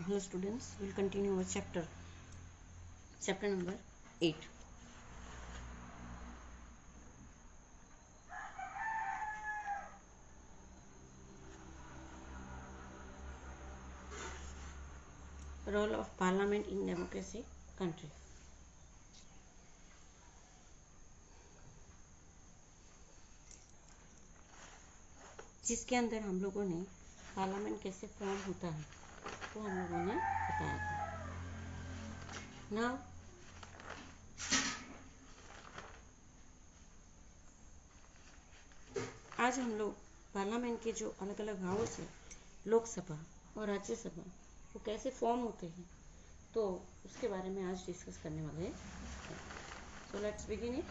Hello students, we'll continue our chapter number 8. Role of Parliament in democracy country. जिसके अंदर हम लोगों ने पार्लियामेंट कैसे फॉर्म होता है वो हम लोगों ने बताया था। नाउ आज हम लोग पार्लियामेंट के जो अलग अलग हाउस है, लोकसभा और राज्यसभा, वो कैसे फॉर्म होते हैं तो उसके बारे में आज डिस्कस करने वाले हैं। So let's begin it.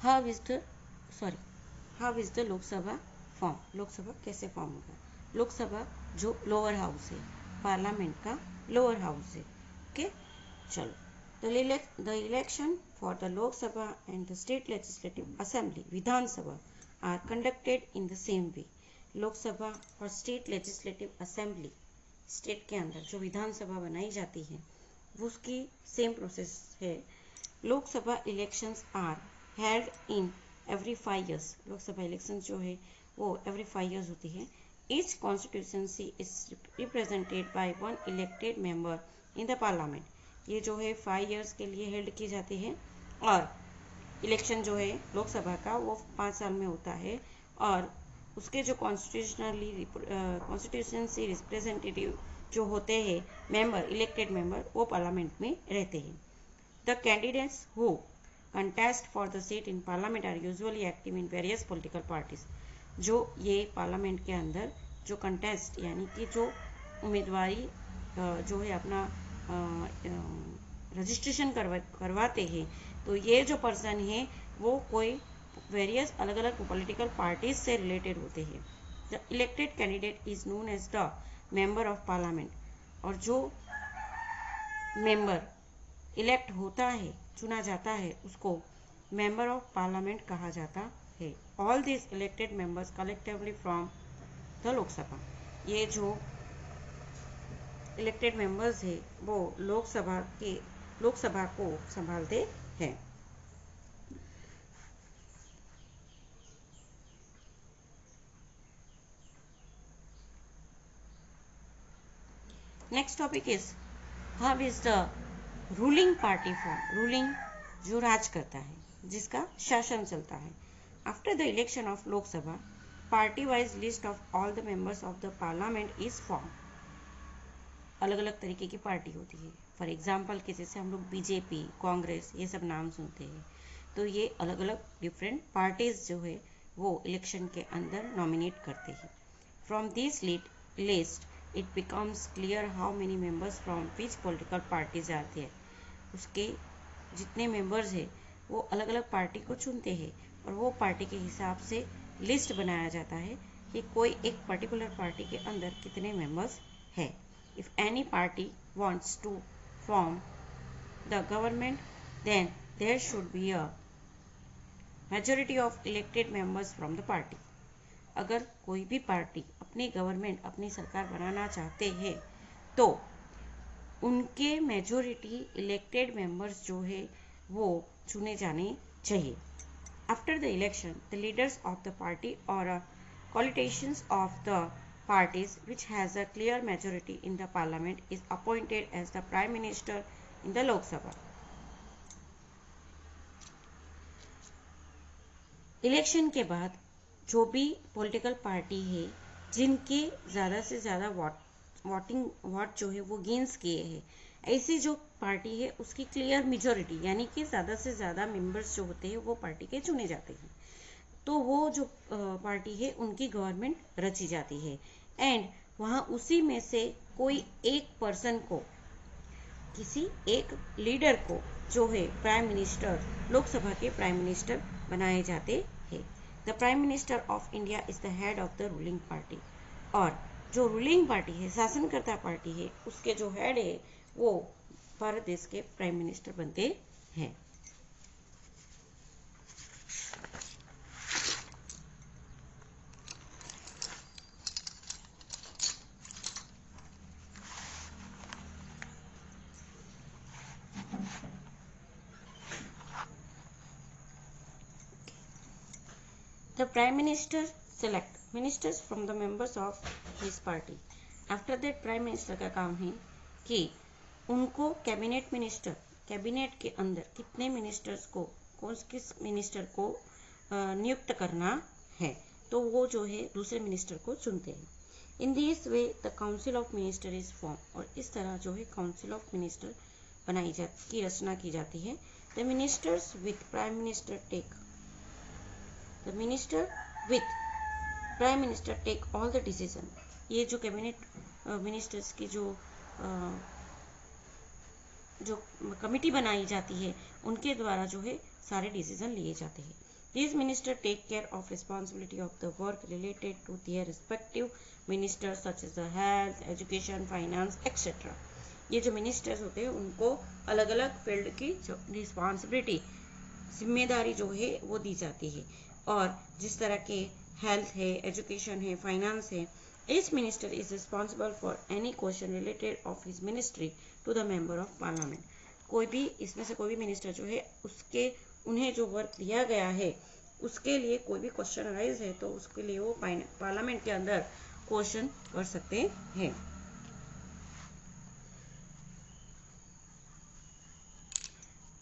How is the Lok Sabha form? Lok Sabha कैसे फॉर्म होगा? लोकसभा जो लोअर हाउस है, पार्लियामेंट का लोअर हाउस है। ओके, चलो। The election for the Lok Sabha and the State Legislative Assembly, Vidhan Sabha, are conducted in the same way. लोक सभा और स्टेट लेजिस्लेटिव असेंबली, स्टेट के अंदर जो विधान सभा बनाई जाती है वो उसकी सेम प्रोसेस है। Lok Sabha elections are held in every 5 years। Lok Sabha election जो है वो एवरी 5 years होती है। Each constituency is represented by one elected member in the parliament. ये जो है 5 years के लिए हेल्ड की जाती है और इलेक्शन जो है लोकसभा का वो 5 साल में होता है और उसके जो कॉन्स्टिट्यूशंसी रिप्रेजेंटेटिव जो होते हैं मेंबर, इलेक्टेड मेंबर, वो पार्लियामेंट में रहते हैं। The candidates who contest for the seat in parliament are usually active in various political parties. जो ये पार्लियामेंट के अंदर जो कंटेस्ट यानी कि जो उम्मीदवारी जो है अपना रजिस्ट्रेशन करवाते हैं, तो ये जो पर्सन है वो कोई वेरियस अलग अलग पॉलिटिकल पार्टीज से रिलेटेड होते हैं। The elected candidate is known as the member of parliament. और जो मेंबर इलेक्ट होता है, चुना जाता है, उसको मेंबर ऑफ पार्लियामेंट कहा जाता है। All this elected members collectively from the Lok Sabha. ये जो इलेक्टेड मेंबर्स है वो लोकसभा को संभालते हैं। Next topic is how is the ruling party form. Ruling जो राज करता है, जिसका शासन चलता है। After the election of Lok Sabha, party wise list of all the members of the parliament is form. अलग अलग तरीके की पार्टी होती है। फॉर एग्जाम्पल के जैसे हम लोग बीजेपी, कांग्रेस, ये सब नाम सुनते हैं, तो ये अलग अलग डिफरेंट पार्टीज जो है वो इलेक्शन के अंदर नॉमिनेट करते हैं। From this list it becomes clear how many members from which political parties are there. उसके जितने मेंबर्स हैं वो अलग अलग पार्टी को चुनते हैं और वो पार्टी के हिसाब से लिस्ट बनाया जाता है कि कोई एक पर्टिकुलर पार्टी के अंदर कितने मेंबर्स हैं। If any party wants to form the government, then there should be a majority of elected members from the party. अगर कोई भी पार्टी अपनी गवर्नमेंट, अपनी सरकार बनाना चाहते हैं तो उनके मेजोरिटी इलेक्टेड मेंबर्स जो है वो चुने जाने चाहिए। After the election, the leaders of the party or coalitions of the parties which has a clear majority in the parliament is appointed as the prime minister in the Lok Sabha. Election के बाद जो भी political party है जिनके ज़्यादा से ज़्यादा vote जो है वो गेन्स किए हैं, ऐसी जो पार्टी है उसकी क्लियर मेजोरिटी यानी कि ज़्यादा से ज़्यादा मेंबर्स जो होते हैं वो पार्टी के चुने जाते हैं, तो वो जो पार्टी है उनकी गवर्नमेंट रची जाती है। एंड वहाँ उसी में से कोई एक पर्सन को, किसी एक लीडर को जो है प्राइम मिनिस्टर, लोकसभा के प्राइम मिनिस्टर बनाए जाते हैं। The prime minister of India is the head of the ruling party. और जो रूलिंग पार्टी है, शासनकर्ता पार्टी है, उसके जो हेड है वो भारत देश के प्राइम मिनिस्टर बनते हैं। The Prime Minister select ministers from the members of his party. After that Prime Minister का काम है कि उनको कैबिनेट मिनिस्टर, कैबिनेट के अंदर कितने मिनिस्टर्स को, किस मिनिस्टर को नियुक्त करना है, तो वो जो है दूसरे मिनिस्टर को चुनते हैं. In this way the council of minister is form. और इस तरह जो है काउंसिल ऑफ मिनिस्टर की रचना की जाती है. The ministers with prime minister take the minister with prime minister take all the decision. ये जो कैबिनेट मिनिस्टर्स की जो कमिटी बनाई जाती है उनके द्वारा जो है सारे डिसीजन लिए जाते हैं. These ministers take care of responsibility of the work related to their respective ministers such as the health, education, finance, etc. ये जो मिनिस्टर्स होते हैं उनको अलग अलग फील्ड की जो रिस्पॉन्सिबिलिटी, जिम्मेदारी जो है वो दी जाती है. और जिस तरह के हेल्थ है, एजुकेशन है, फाइनेंस है, each minister is responsible for any question related of his ministry to the member of parliament. कोई भी इसमें से कोई भी मिनिस्टर जो है उसके उन्हें जो वर्क दिया गया है उसके लिए कोई भी क्वेश्चन अराइज है तो उसके लिए वो पार्लियामेंट के अंदर क्वेश्चन कर सकते हैं.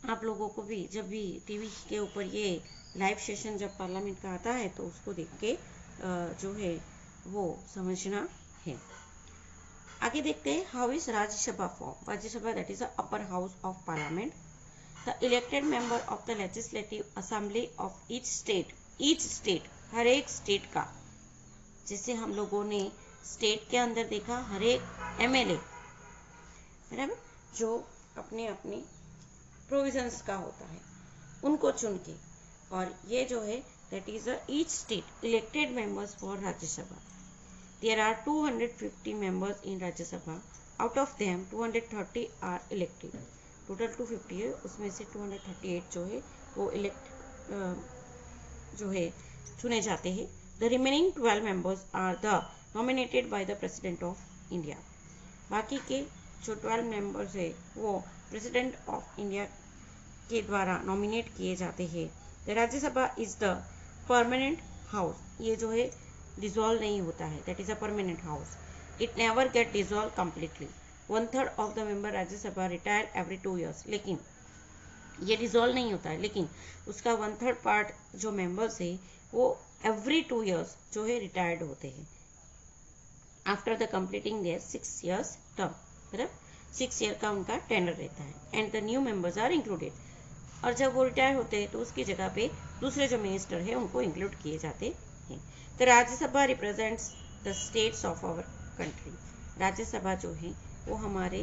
आप लोगों को भी जब भी टीवी के ऊपर ये लाइव सेशन जब पार्लियामेंट का आता है तो उसको देख के जो है वो समझना है. आगे देखते हैं how is Rajya Sabha form. Rajya Sabha that is the upper house of parliament. The elected member of the legislative assembly of each state, हर एक स्टेट का, जैसे हम लोगों ने स्टेट के अंदर देखा हर एक एमएलए बराबर जो अपने अपने प्रोविजंस का होता है उनको चुन के, और ये जो है that is each state elected members for Rajya Sabha. There are 250 members in Rajya Sabha. Out of them 230 are elected. Total 250 है, उसमें से 238 जो है वो जो है चुने जाते हैं. The remaining 12 members are the nominated by the president of India. बाकी के जो 12 मेंबर्स है वो प्रेसिडेंट ऑफ इंडिया के द्वारा नॉमिनेट किए जाते हैं. The Rajya Sabha is the permanent house. ये जो है डिसॉल्व नहीं होता है, that is a permanent house. It never get dissolve completely. 1/3 of the member Rajya Sabha retire every 2 years. लेकिन ये डिसॉल्व नहीं होता है, लेकिन उसका 1/3 पार्ट जो मेंबर्स है वो एवरी 2 years जो है रिटायर्ड होते हैं after the completing their 6 years term. बराबर 6 year का उनका टेंडर रहता है. And the new members are included. और जब वो रिटायर होते हैं तो उसकी जगह पे दूसरे जो मिनिस्टर है उनको इंक्लूड किए जाते हैं. The Rajya Sabha represents the states of our country. Rajya Sabha जो है वो हमारे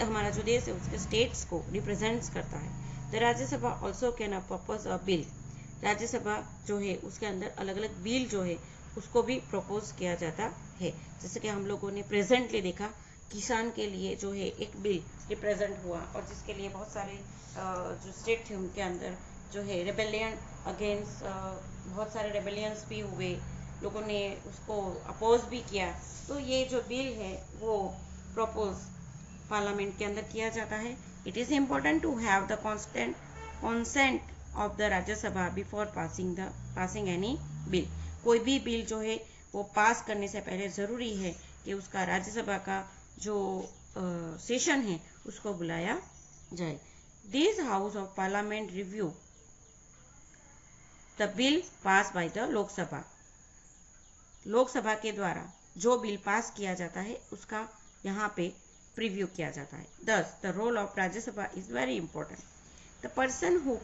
हमारा जो देश है उसके स्टेट्स को रिप्रेजेंट्स करता है. The Rajya Sabha also can propose a bill. Rajya Sabha जो है उसके अंदर अलग अलग बिल जो है उसको भी प्रपोज किया जाता है. जैसे कि हम लोगों ने प्रेजेंटली देखा किसान के लिए जो है एक बिल रिप्रेजेंट हुआ और जिसके लिए बहुत सारे जो स्टेट थे उनके अंदर जो है रेबेलियन अगेंस्ट बहुत सारे रेबेलियंस भी हुए, लोगों ने उसको अपोज भी किया. तो ये जो बिल है वो प्रपोज पार्लियामेंट के अंदर किया जाता है. It is important to have the consent of the Rajya Sabha before passing any bill. कोई भी बिल जो है वो पास करने से पहले जरूरी है कि उसका राज्यसभा का जो सेशन है उसको बुलाया जाए. This house of parliament review the bill pass by the Lok Sabha. Lok Sabha के द्वारा जो बिल पास किया जाता है उसका यहाँ पे प्रीव्यू किया जाता है. Thus, the role of Rajya Sabha is very important. The person who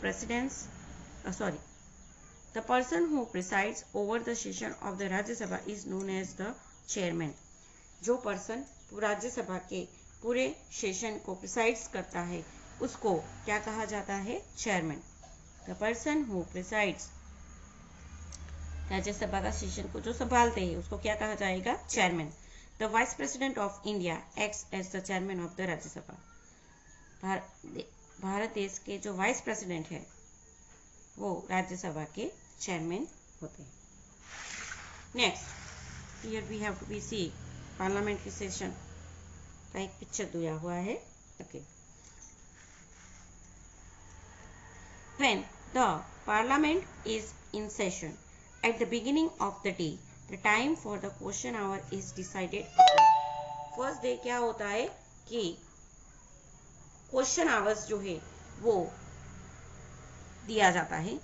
presides over the session of the Rajya Sabha is known as the chairman. जो पर्सन राज्यसभा के पूरे सेशन को प्रिसाइड्स करता है उसको क्या कहा जाता है? Chairman. The person who presides Rajya Sabha का सेशन को जो संभालते हैं उसको क्या कहा जाएगा? Chairman. The vice president of India acts as the chairman of the Rajya Sabha. Bharat देश के जो वाइस प्रेसिडेंट है वो राज्यसभा के चेयरमैन होते हैं. Next here we have to be see parliamentary session का एक पिक्चर दिया हुआ है. Okay. When the Parliament is in session. At the beginning of the day, the time for the question hour is decided upon. First day क्या होता है कि question hours जो है वो दिया जाता है.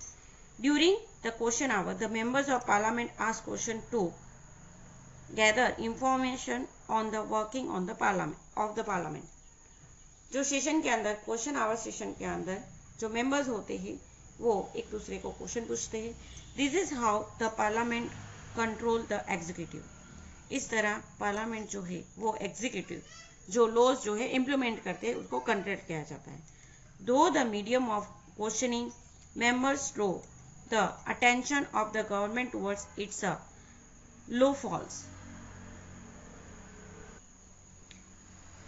During the question hour the members of parliament ask question to gather information on the working on the parliament. जो सेशन के अंदर क्वेश्चन आवर सेशन के अंदर जो मेंबर्स होते हैं वो एक दूसरे को क्वेश्चन पूछते हैं. This is how the parliament control the executive. इस तरह पार्लियामेंट जो है वो एग्जीक्यूटिव जो लॉज जो है इम्प्लीमेंट करते हैं उसको कंट्रोल किया जाता है. Through the medium of questioning members draw the attention of the government towards its low falls.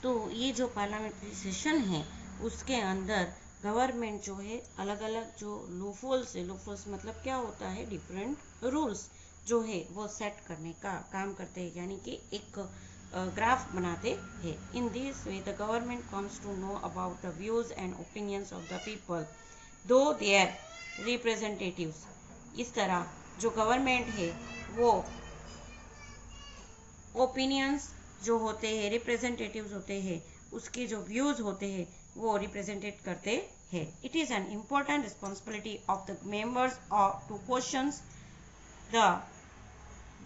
तो ये जो पार्लियामेंट्री सेशन है उसके अंदर गवर्नमेंट जो है अलग अलग जो लूफोल्स है, लूफोल्स मतलब क्या होता है, डिफरेंट रूल्स जो है वो सेट करने का काम करते हैं, यानी कि एक ग्राफ बनाते हैं. In this way the government comes to know about the views and opinions of the people through their representatives. इस तरह जो गवर्नमेंट है वो ओपिनियंस जो होते हैं, रिप्रेजेंटेटिव्स होते हैं, उसके जो व्यूज होते हैं वो रिप्रेजेंटेट करते हैं. It is an important responsibility of the members two questions the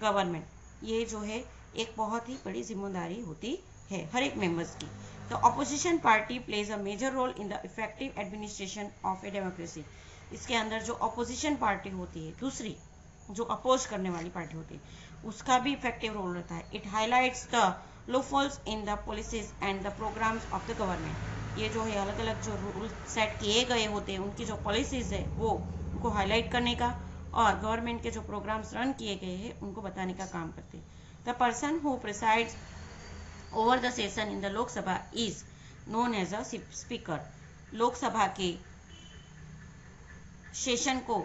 government. ये जो है एक बहुत ही बड़ी जिम्मेदारी होती है हर एक मेंबर्स की. The opposition party plays a major role in the effective administration of a democracy. इसके अंदर जो ऑपोजिशन पार्टी होती है, दूसरी जो अपोज करने वाली पार्टी होती है, उसका भी इफेक्टिव रोल रहता है. It highlights the loopholes in the policies and the programmes of the government. ये जो है अलग अलग जो रूल सेट किए गए होते हैं उनकी जो पॉलिसीज है वो उनको हाईलाइट करने का और गवर्नमेंट के जो प्रोग्राम्स रन किए गए हैं उनको बताने का काम करते हैं. The person who presides over the session in the Lok Sabha is known as a speaker. Lok Sabha के सेशन को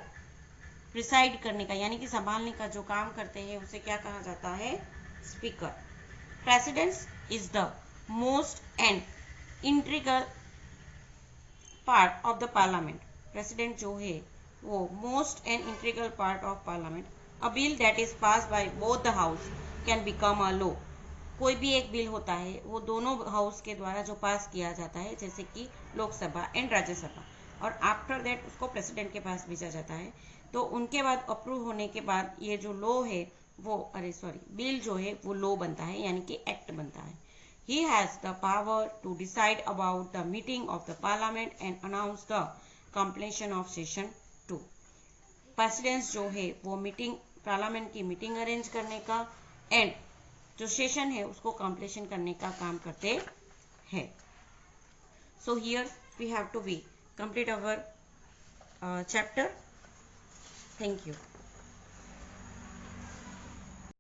प्रिसाइड करने का यानी कि संभालने का जो काम करते हैं उसे क्या कहा जाता है, speaker. President is the most and integral part of the parliament. President जो है वो most and integral part of parliament. A bill that is pass by both the house can become a law. कोई भी एक bill होता है वो दोनों हाउस के द्वारा जो पास किया जाता है, जैसे कि लोकसभा एंड राज्यसभा, और आफ्टर दैट उसको प्रेसिडेंट के पास भेजा जाता है. तो उनके बाद अप्रूव होने के बाद ये जो लॉ है वो बिल जो है वो लॉ बनता है, यानी कि एक्ट बनता है. He has the power to decide about the meeting of the parliament and announce the completion of session 2. President जो है वो मीटिंग पार्लियामेंट की मीटिंग अरेंज करने का एंड जो सेशन है उसको कंप्लीशन करने का काम करते हैं. So here we have to be complete our chapter. Thank you.